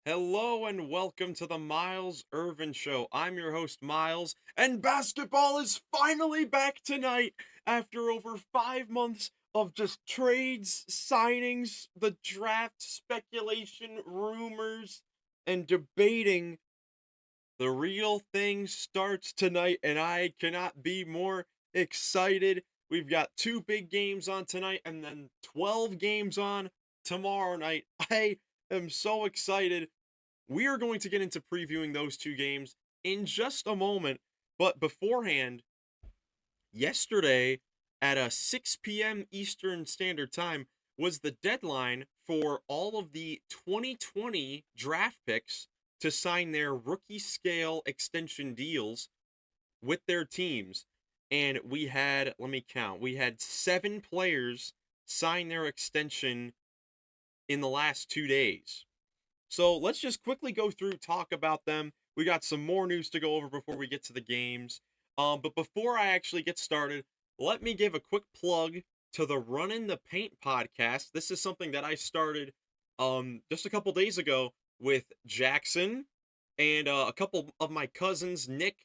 Hello and welcome to the Miles Irvin Show. I'm your host, Miles, and basketball is finally back tonight after over 5 months of just trades, signings, the draft, speculation, rumors, and debating. The real thing starts tonight, and I cannot be more excited. We've got two big games on tonight and then 12 games on tomorrow night. I am so excited. We are going to get into previewing those two games in just a moment. But beforehand, yesterday at 6 p.m. Eastern Standard Time was the deadline for all of the 2020 draft picks to sign their rookie scale extension deals with their teams. And we had, let me count, we had 7 players sign their extension in the last 2 days. So let's just quickly go through, talk about them. We got some more news to go over before we get to the games. But before I actually get started, let me give a quick plug to the Runnin the Paint podcast. This is something that I started just a couple days ago with Jackson and a couple of my cousins, Nick,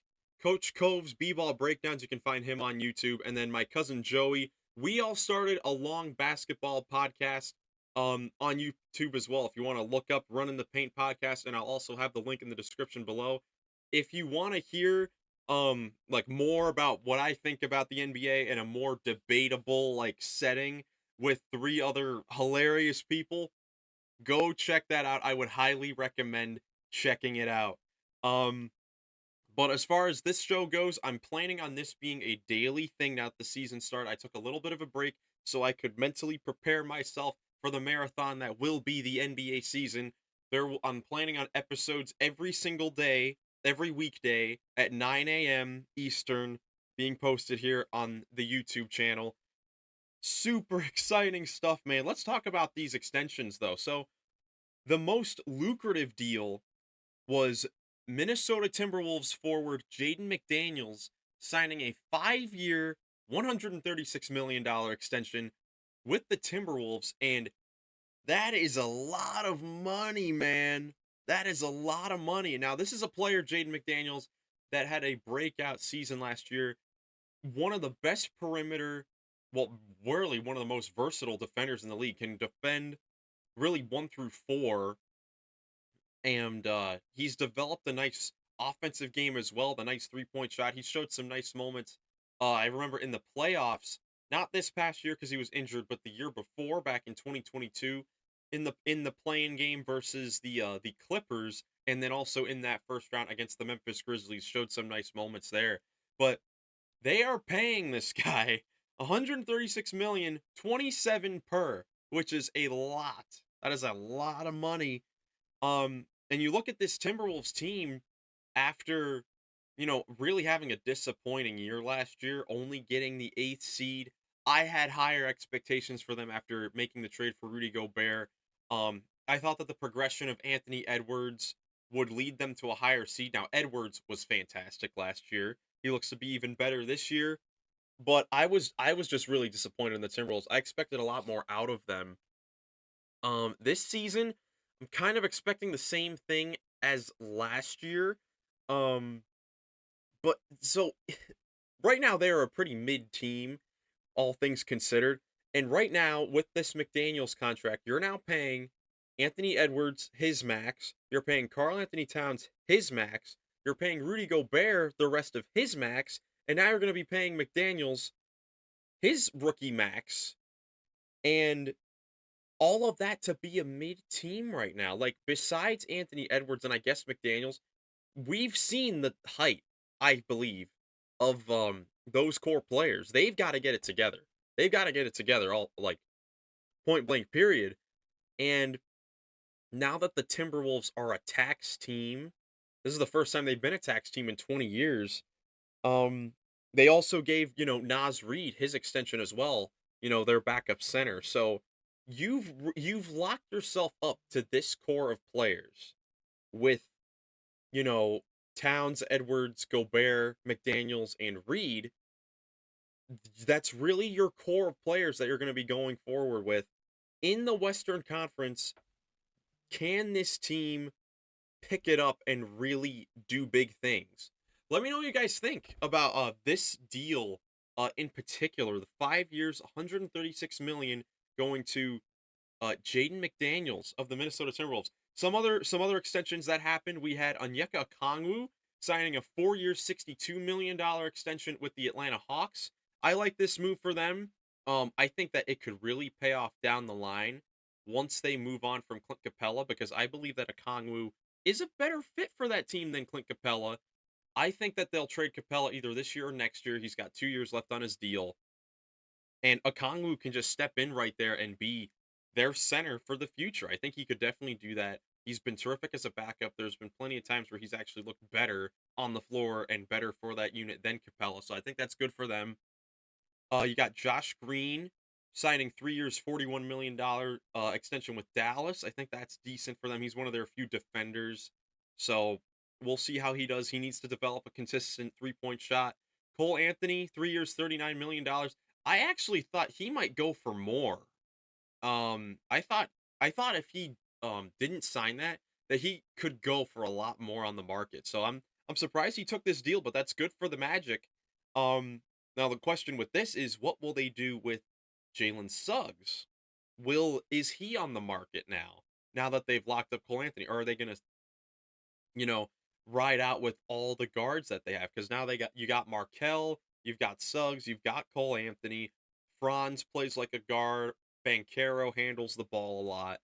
Coach Cove's B-Ball Breakdowns. You can find him on YouTube. And then my cousin Joey. We all started a long basketball podcast on YouTube as well. If you want to look up Running the Paint podcast, and I'll also have the link in the description below. If you want to hear like more about what I think about the NBA in a more debatable like setting with 3 other hilarious people, go check that out. I would highly recommend checking it out. Um but as far as this show goes, I'm planning on this being a daily thing now that the season started. I took a little bit of a break so I could mentally prepare myself for the marathon that will be the NBA season. I'm planning on episodes every single day, every weekday at 9 a.m. Eastern, being posted here on the YouTube channel. Super exciting stuff, man. Let's talk about these extensions, though. So, the most lucrative deal was Minnesota Timberwolves forward Jaden McDaniels signing a 5-year, $136 million extension with the Timberwolves. And that is a lot of money, man. That is a lot of money. Now, this is a player, Jaden McDaniels, that had a breakout season last year. One of the best perimeter, well, really one of the most versatile defenders in the league. Can defend really 1 through 4, and he's developed a nice offensive game as well. The nice 3-point shot. He showed some nice moments. I remember in the playoffs, not this past year because he was injured, but the year before, back in 2022, in the playing game versus the Clippers, and then also in that first round against the Memphis Grizzlies, showed some nice moments there. But they are paying this guy 136 million, 27 per, which is a lot. That is a lot of money. And you look at this Timberwolves team after, really having a disappointing year last year, only getting the 8th seed. I had higher expectations for them after making the trade for Rudy Gobert. I thought that the progression of Anthony Edwards would lead them to a higher seed. Now, Edwards was fantastic last year. He looks to be even better this year. But I was just really disappointed in the Timberwolves. I expected a lot more out of them. This season, I'm kind of expecting the same thing as last year. Um, but so right now they're a pretty mid team, all things considered. And right now, with this McDaniels contract, you're now paying Anthony Edwards his max. You're paying Karl Anthony Towns his max. You're paying Rudy Gobert the rest of his max. And now you're going to be paying McDaniels his rookie max. And all of that to be a mid team right now. Like, besides Anthony Edwards and I guess McDaniels, we've seen the height, I believe, of those core players. They've got to get it together. They've got to get it together, all like point blank period. And now that the Timberwolves are a tax team, this is the first time they've been a tax team in 20 years. Um, they also gave, Nas Reed his extension as well, their backup center. So you've locked yourself up to this core of players with, you know, Towns, Edwards, Gobert, McDaniels, and Reed. That's really your core of players that you're going to be going forward with in the Western Conference. Can this team pick it up and really do big things. Let me know what you guys think about this deal in particular. The 5 years, 136 million going to Jaden McDaniels of the Minnesota Timberwolves. Some other extensions that happened. We had Onyeka Okongwu signing a 4 year, $62 million extension with the Atlanta Hawks. I like this move for them. I think that it could really pay off down the line once they move on from Clint Capella, because I believe that Okongwu is a better fit for that team than Clint Capella. I think that they'll trade Capella either this year or next year. He's got 2 years left on his deal. And Okongwu can just step in right there and be their center for the future. I think he could definitely do that. He's been terrific as a backup. There's been plenty of times where he's actually looked better on the floor and better for that unit than Capella. So I think that's good for them. You got Josh Green signing 3 years, $41 million extension with Dallas. I think that's decent for them. He's one of their few defenders. So we'll see how he does. He needs to develop a consistent 3-point shot. Cole Anthony, 3 years, $39 million. I actually thought he might go for more. I thought if he didn't sign that he could go for a lot more on the market. So I'm surprised he took this deal, but that's good for the Magic. Now the question with this is, what will they do with Jalen Suggs? Is he on the market now? Now that they've locked up Cole Anthony, or are they gonna, you know, ride out with all the guards that they have? Because now you got Markel, you've got Suggs, you've got Cole Anthony, Franz plays like a guard, Banchero handles the ball a lot.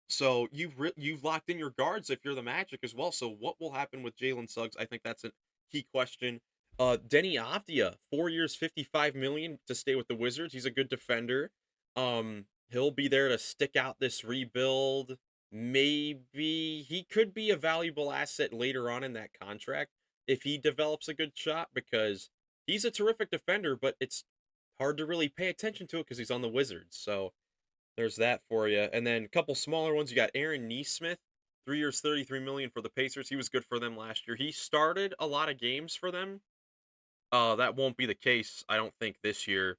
So you've locked in your guards if you're the Magic as well. So what will happen with Jalen Suggs? I think that's a key question. Denny Avdia, 4 years, 55 million to stay with the Wizards. He's a good defender. He'll be there to stick out this rebuild. Maybe he could be a valuable asset later on in that contract if he develops a good shot, because he's a terrific defender, but it's hard to really pay attention to it because he's on the Wizards. So there's that for you. And then a couple smaller ones. You got Aaron Nesmith, 3 years, 33 million for the Pacers. He was good for them last year. He started a lot of games for them. That won't be the case, I don't think, this year.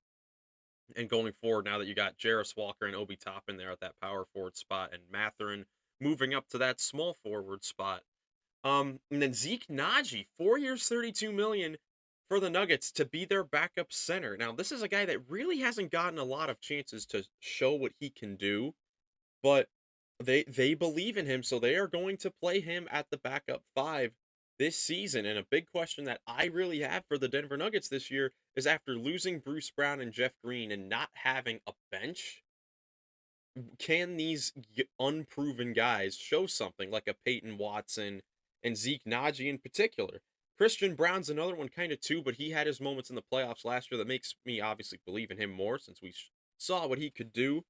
And going forward, now that you got Jarris Walker and Obi Toppin there at that power forward spot, and Mathurin moving up to that small forward spot. And then Zeke Naji, 4 years, 32 million for the Nuggets to be their backup center. Now, this is a guy that really hasn't gotten a lot of chances to show what he can do, but they believe in him, so they are going to play him at the backup five this season. And a big question that I really have for the Denver Nuggets this year is, after losing Bruce Brown and Jeff Green and not having a bench, can these unproven guys show something like a Peyton Watson and Zeke Naji in particular? Christian Brown's another one kind of too, but he had his moments in the playoffs last year that makes me obviously believe in him more, since we saw what he could do.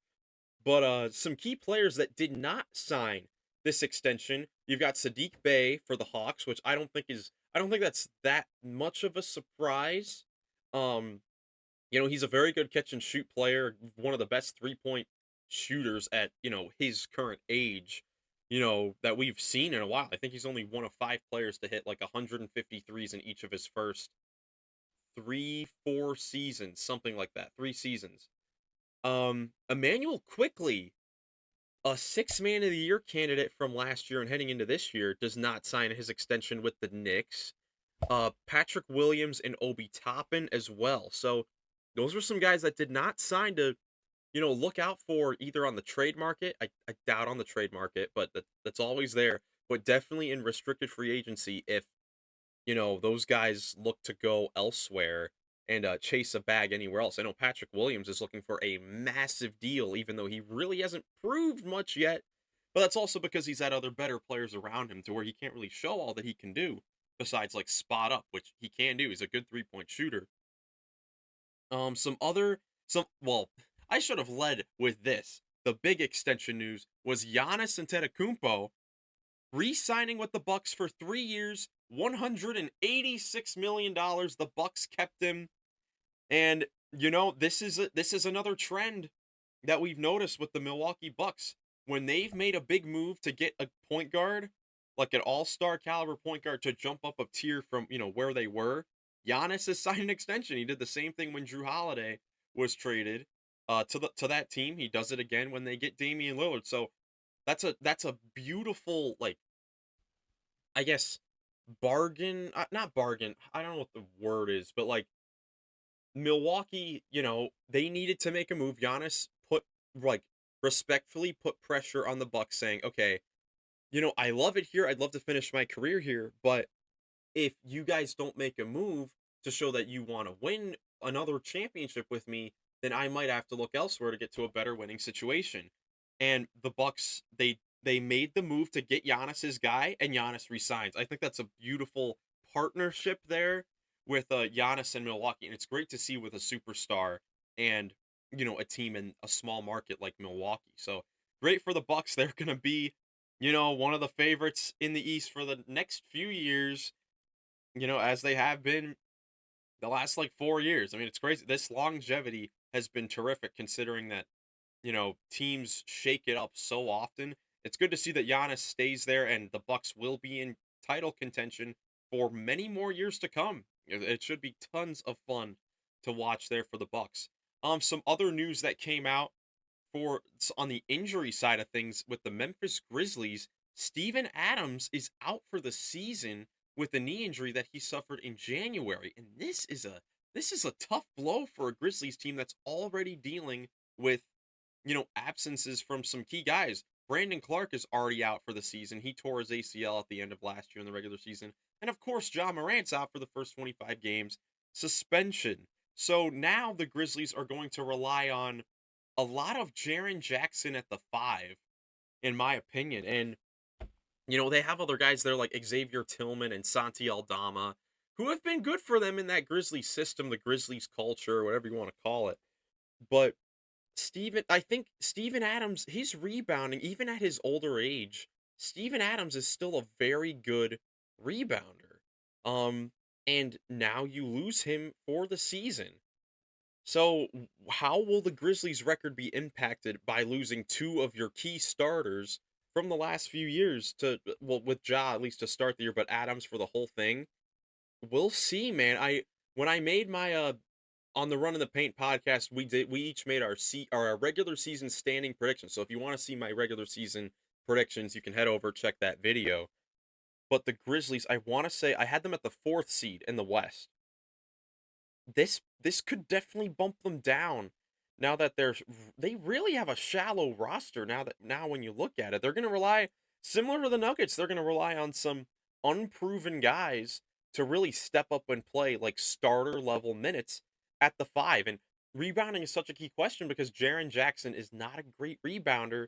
But some key players that did not sign this extension, you've got Sadiq Bey for the Hawks, which I don't think that's that much of a surprise. He's a very good catch and shoot player, one of the best 3-point shooters at, his current age, that we've seen in a while. I think he's only one of 5 players to hit like 153s in each of his first 3-4 seasons, something like that. 3 seasons. Emmanuel Quickly, a 6th Man of the Year candidate from last year and heading into this year, does not sign his extension with the Knicks. Patrick Williams and Obi Toppin as well. So those are some guys that did not sign to, look out for either on the trade market. I doubt on the trade market, but that's always there. But definitely in restricted free agency if, those guys look to go elsewhere and chase a bag anywhere else. I know Patrick Williams is looking for a massive deal, even though he really hasn't proved much yet. But that's also because he's had other better players around him to where he can't really show all that he can do, besides like spot up, which he can do. He's a good 3-point shooter. Well, I should have led with this. The big extension news was Giannis Antetokounmpo re-signing with the Bucks for 3 years, $186 million. The Bucks kept him. And this is another trend that we've noticed with the Milwaukee Bucks. When they've made a big move to get a point guard, like an all-star caliber point guard, to jump up a tier from, where they were, Giannis has signed an extension. He did the same thing when Drew Holiday was traded to that team. He does it again when they get Damian Lillard. So that's a beautiful, like, I guess, bargain, not bargain, I don't know what the word is, but, like, Milwaukee, they needed to make a move. Giannis like, respectfully put pressure on the Bucks saying, "Okay, I love it here. I'd love to finish my career here, but if you guys don't make a move to show that you want to win another championship with me, then I might have to look elsewhere to get to a better winning situation." And the Bucks, they made the move to get Giannis his guy, and Giannis resigns. I think that's a beautiful partnership there with Giannis and Milwaukee, and it's great to see with a superstar and a team in a small market like Milwaukee. So great for the Bucks. They're going to be one of the favorites in the East for the next few years, as they have been the last like 4 years. I mean, it's crazy. This longevity has been terrific considering that, teams shake it up so often. It's good to see that Giannis stays there and the Bucks will be in title contention for many more years to come. It should be tons of fun to watch there for the Bucks. Some other news that came out on the injury side of things with the Memphis Grizzlies, Steven Adams is out for the season with a knee injury that he suffered in January. And this is a tough blow for a Grizzlies team that's already dealing with, absences from some key guys. Brandon Clark is already out for the season. He tore his ACL at the end of last year in the regular season. And of course, John Morant's out for the first 25 games, suspension. So now the Grizzlies are going to rely on a lot of Jaren Jackson at the five, in my opinion. And, they have other guys there like Xavier Tillman and Santi Aldama, who have been good for them in that Grizzlies system, the Grizzlies culture, whatever you want to call it. But I think Steven Adams, he's rebounding, even at his older age. Steven Adams is still a very good rebounder. Um, and now you lose him for the season. So, how will the Grizzlies' record be impacted by losing two of your key starters from the last few years well, with Ja at least to start the year, but Adams for the whole thing? We'll see, man. When I made my on the Run in the Paint podcast, we each made our regular season standing predictions. So if you want to see my regular season predictions, you can head over check that video. But the Grizzlies, I want to say I had them at the 4th seed in the West. This could definitely bump them down now that they really have a shallow roster now when you look at it. They're going to rely, similar to the Nuggets, they're going to rely on some unproven guys to really step up and play like starter level minutes at the 5. And rebounding is such a key question because Jaren Jackson is not a great rebounder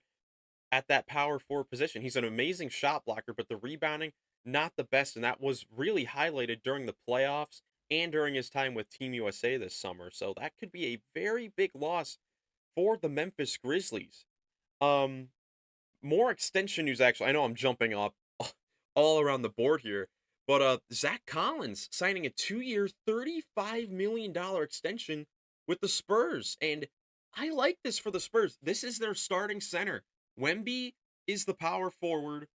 at that power forward position. He's an amazing shot blocker, but the rebounding, not the best. And that was really highlighted during the playoffs and during his time with Team USA this summer. So that could be a very big loss for the Memphis Grizzlies. Um, More extension news, actually. I know I'm jumping up all around the board here, but Zach Collins signing a 2-year, $35 million extension with the Spurs. And I like this for the Spurs. This is their starting center. Wemby is the power forward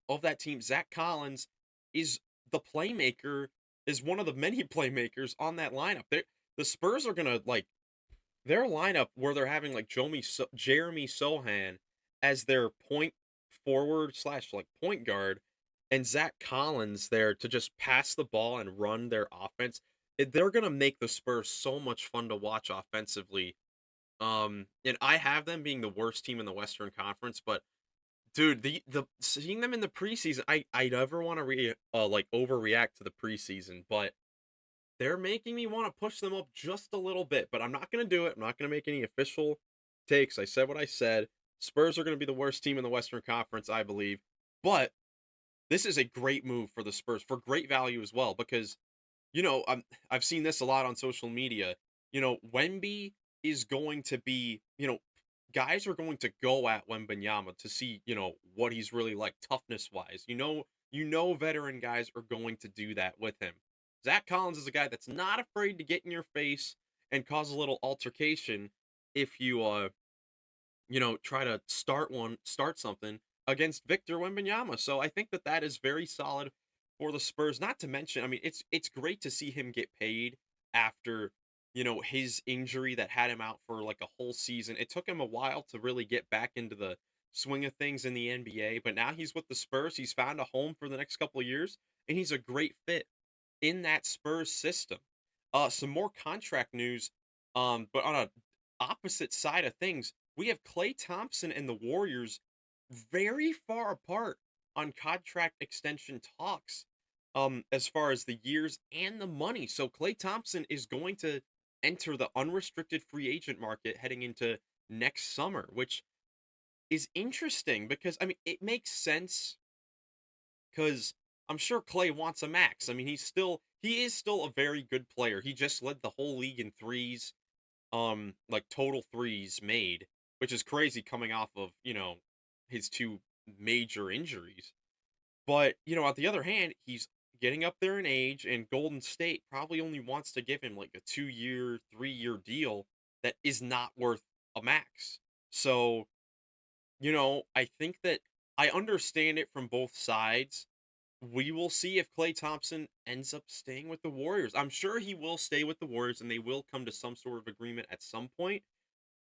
of that team. Zach Collins is the playmaker, is one of the many playmakers on that lineup. The Spurs are gonna like their lineup where they're having like Jeremy Sohan as their point forward slash like point guard, and Zach Collins there to just pass the ball and run their offense. They're gonna make the Spurs so much fun to watch offensively. And I have them being the worst team in the Western Conference, but dude, the seeing them in the preseason, I never want to like overreact to the preseason, but they're making me want to push them up just a little bit. But I'm not gonna do it. I'm not gonna make any official takes. I said what I said. Spurs are gonna be the worst team in the Western Conference, I believe. But this is a great move for the Spurs for great value as well because I've seen this a lot on social media. Wemby is going to be, guys are going to go at Wembanyama to see, what he's really like toughness wise. Veteran guys are going to do that with him. Zach Collins is a guy that's not afraid to get in your face and cause a little altercation if you try to start something against Victor Wembanyama. So I think that is very solid for the Spurs. Not to mention, I mean, it's great to see him get paid after his injury that had him out for like a whole season. It took him a while to really get back into swing of things in the NBA, but now he's with the Spurs. He's found a home for the next couple of years, and he's a great fit in that Spurs system. Some more contract news, but on a opposite side of things, we have Klay Thompson and the Warriors very far apart on contract extension talks, as far as the years and the money. So Klay Thompson is going to enter the unrestricted free agent market heading into next summer, which is interesting because I mean it makes sense because I'm sure Clay wants a max. I mean he is still a very good player. He just led the whole league in threes, like total threes made, which is crazy coming off of, his two major injuries. But, on the other hand, he's getting up there in age, and Golden State probably only wants to give him like a 2-year, 3-year deal that is not worth a max. So, I think that I understand it from both sides. We will see if Klay Thompson ends up staying with the Warriors. I'm sure he will stay with the Warriors and they will come to some sort of agreement at some point.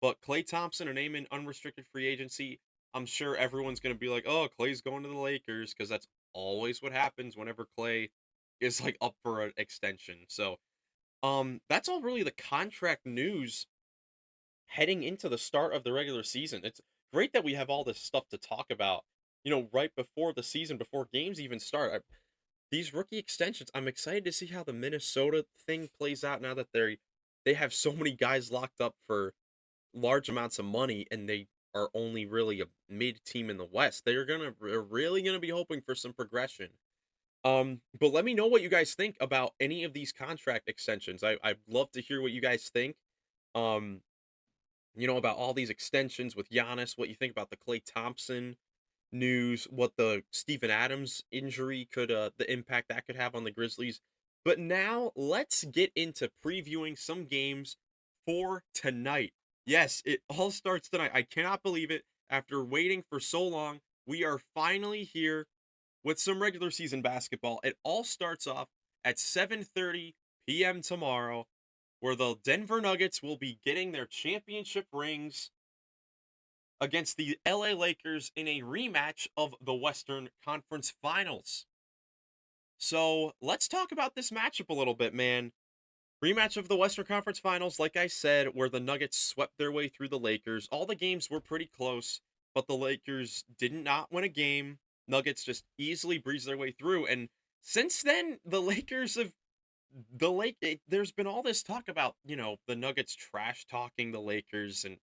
But Klay Thompson, a name in unrestricted free agency, I'm sure everyone's going to be like, oh, Klay's going to the Lakers because that's always what happens whenever Klay is like up for an extension. So, that's all really the contract news heading into the start of the regular season. It's great that we have all this stuff to talk about, right before the season, before games even start. These rookie extensions, I'm excited to see how the Minnesota thing plays out now that they have so many guys locked up for large amounts of money and they are only really a mid team in the West. They're really gonna be hoping for some progression. But let me know what you guys think about any of these contract extensions. I'd love to hear what you guys think. Um, about all these extensions with Giannis, what you think about the Klay Thompson news, what the Steven Adams injury could the impact that could have on the Grizzlies. But now let's get into previewing some games for tonight. Yes, it all starts tonight. I cannot believe it. After waiting for so long, we are finally here with some regular season basketball. It all starts off at 7:30 p.m. tomorrow, where the Denver Nuggets will be getting their championship rings against the LA Lakers in a rematch of the Western Conference Finals. So let's talk about this matchup a little bit, man. Rematch of the Western Conference Finals, like I said, where the Nuggets swept their way through the Lakers. All the games were pretty close, but the Lakers did not win a game. Nuggets just easily breezed their way through. And since then, the Lakers have there's been all this talk about, the Nuggets trash talking the Lakers and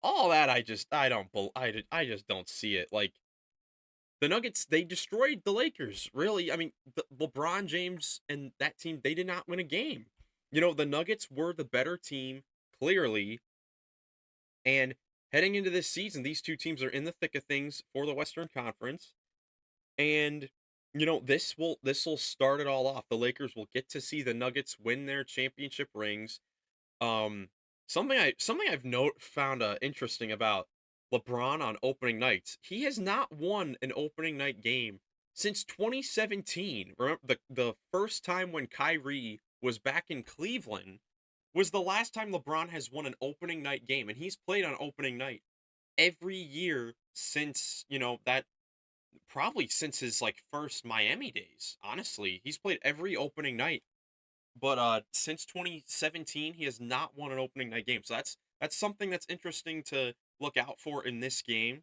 all that. I just don't see it. Like the Nuggets, they destroyed the Lakers. Really, I mean, LeBron James and that team, they did not win a game. The Nuggets were the better team, clearly. And heading into this season, these two teams are in the thick of things for the Western Conference. And this will start it all off. The Lakers will get to see the Nuggets win their championship rings. Um, something I've found interesting about LeBron on opening nights. He has not won an opening night game since 2017. Remember the first time when Kyrie was back in Cleveland was the last time LeBron has won an opening night game, and he's played on opening night every year since, that probably since his like first Miami days. Honestly, he's played every opening night, but since 2017 he has not won an opening night game. So that's something that's interesting to look out for in this game.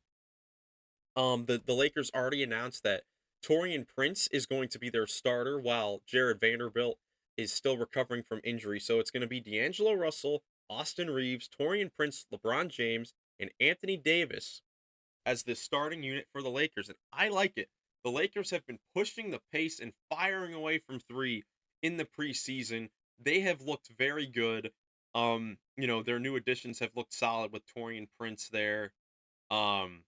The Lakers already announced that Torian Prince is going to be their starter while Jared Vanderbilt is still recovering from injury. So it's going to be D'Angelo Russell, Austin Reeves, Torian Prince, LeBron James, and Anthony Davis as the starting unit for the Lakers. And I like it. The Lakers have been pushing the pace and firing away from three in the preseason. They have looked very good. Their new additions have looked solid with Torian Prince there. Um,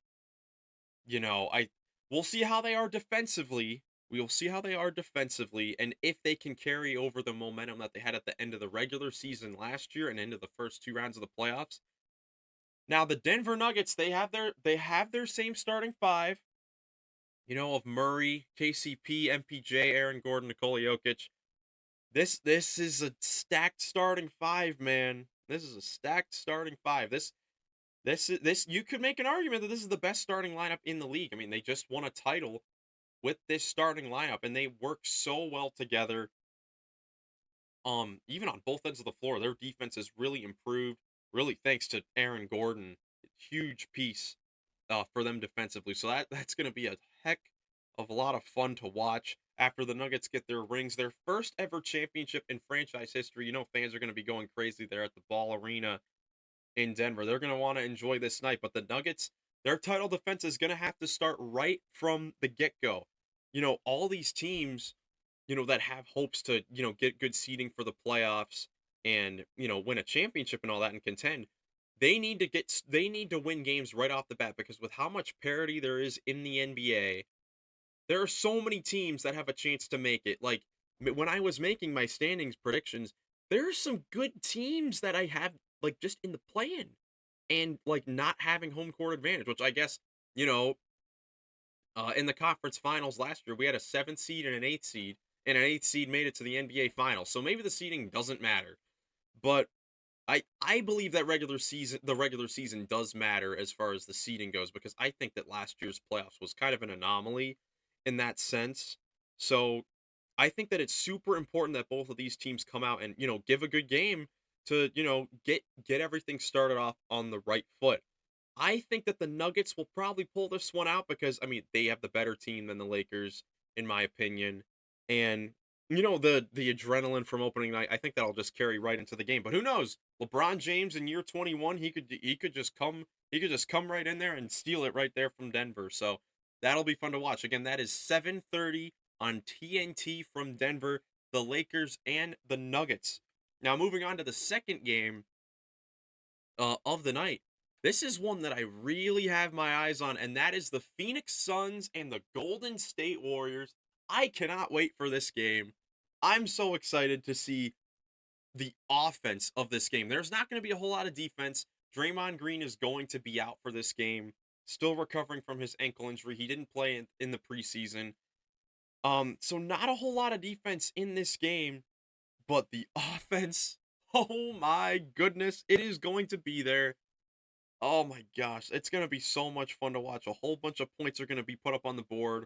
I we'll see how they are defensively. We will see how they are defensively and if they can carry over the momentum that they had at the end of the regular season last year and into the first two rounds of the playoffs. Now the Denver Nuggets, they have their same starting five, of Murray, KCP, MPJ, Aaron Gordon, Nikola Jokic. This is a stacked starting five, man. This is a stacked starting five. This you could make an argument that this is the best starting lineup in the league. I mean, they just won a title with this starting lineup, and they work so well together. Even on both ends of the floor, their defense has really improved, really thanks to Aaron Gordon. Huge piece for them defensively. So that's going to be a heck of a lot of fun to watch after the Nuggets get their rings, their first ever championship in franchise history. You know, fans are going to be going crazy there at the Ball Arena in Denver. They're going to want to enjoy this night, but the Nuggets, their title defense is going to have to start right from the get-go. You know, all these teams, you know, that have hopes to, you know, get good seeding for the playoffs and, you know, win a championship and all that and contend, they need to win games right off the bat because with how much parity there is in the NBA, there are so many teams that have a chance to make it. Like when I was making my standings predictions, there are some good teams that I have like just in the play-in and like not having home court advantage, which I guess, you know, in the conference finals last year, we had a seventh seed and an eighth seed, and an eighth seed made it to the NBA finals. So maybe the seeding doesn't matter, but I believe that the regular season does matter as far as the seeding goes because I think that last year's playoffs was kind of an anomaly in that sense. So I think that it's super important that both of these teams come out and, you know, give a good game to, you know, get everything started off on the right foot. I think that the Nuggets will probably pull this one out because I mean, they have the better team than the Lakers in my opinion. And you know, the adrenaline from opening night, I think that'll just carry right into the game. But who knows? LeBron James in year 21, he could just come right in there and steal it right there from Denver. So that'll be fun to watch. Again, that is 7:30 on TNT from Denver, the Lakers and the Nuggets. Now moving on to the second game of the night. This is one that I really have my eyes on, and that is the Phoenix Suns and the Golden State Warriors. I cannot wait for this game. I'm so excited to see the offense of this game. There's not going to be a whole lot of defense. Draymond Green is going to be out for this game, still recovering from his ankle injury. He didn't play in the preseason. So not a whole lot of defense in this game, but the offense, oh my goodness, it is going to be there. Oh my gosh, it's going to be so much fun to watch. A whole bunch of points are going to be put up on the board.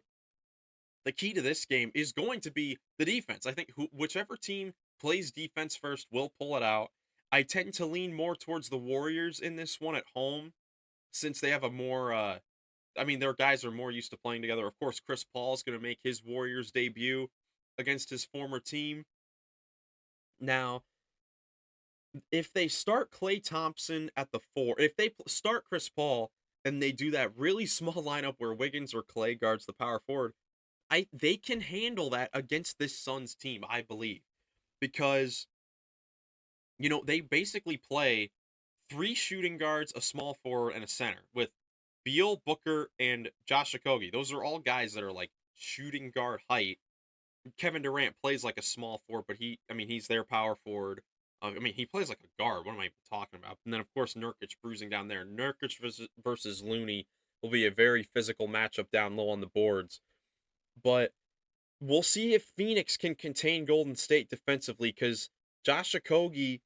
The key to this game is going to be the defense. I think whichever team plays defense first will pull it out. I tend to lean more towards the Warriors in this one at home since they have a more I mean their guys are more used to playing together. Of course, Chris Paul is going to make his Warriors debut against his former team. Now, if they start Clay Thompson at the 4, if they start Chris Paul and they do that really small lineup where Wiggins or Clay guards the power forward, they can handle that against this Suns team, I believe. Because you know, they basically play 3 shooting guards, a small forward, and a center with Beal, Booker, and Josh Okogie. Those are all guys that are like shooting guard height. Kevin Durant plays like a small forward, but I mean, he's their power forward. I mean, he plays like a guard. What am I even talking about? And then, of course, Nurkic bruising down there. Nurkic versus Looney will be a very physical matchup down low on the boards. But we'll see if Phoenix can contain Golden State defensively because Josh Okogie,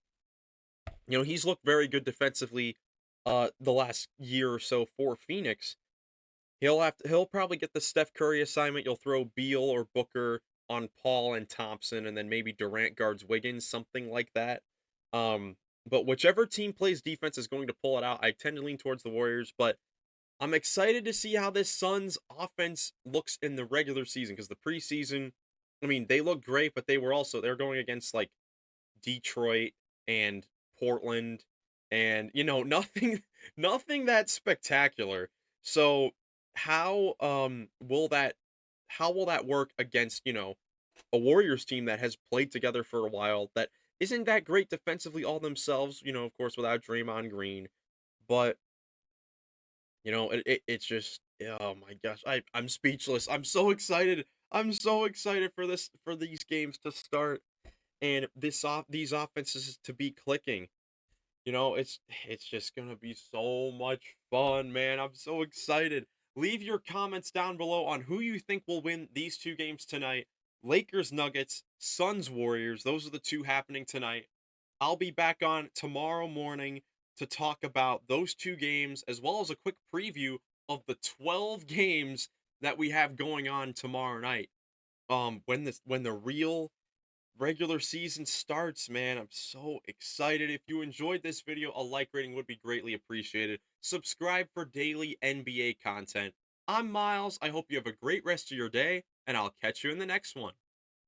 you know, he's looked very good defensively the last year or so for Phoenix. He'll probably get the Steph Curry assignment. You'll throw Beal or Booker on Paul and Thompson, and then maybe Durant guards Wiggins, something like that. But whichever team plays defense is going to pull it out. I tend to lean towards the Warriors, but I'm excited to see how this Suns offense looks in the regular season because the preseason, I mean, they look great, but they're going against like Detroit and Portland and you know nothing that spectacular. So how will that work against, you know, a Warriors team that has played together for a while that isn't that great defensively all themselves, you know, of course without Draymond Green, but you know, it's just oh my gosh, I'm speechless. I'm so excited. I'm so excited for these games to start and these offenses to be clicking. You know, it's just gonna be so much fun, man. I'm so excited. Leave your comments down below on who you think will win these two games tonight. Lakers Nuggets, Suns Warriors. Those are the two happening tonight. I'll be back on tomorrow morning to talk about those two games as well as a quick preview of the 12 games that we have going on tomorrow night. When the real regular season starts, man. I'm so excited. If you enjoyed this video, a like rating would be greatly appreciated. Subscribe for daily NBA content. I'm Miles. I hope you have a great rest of your day, and I'll catch you in the next one.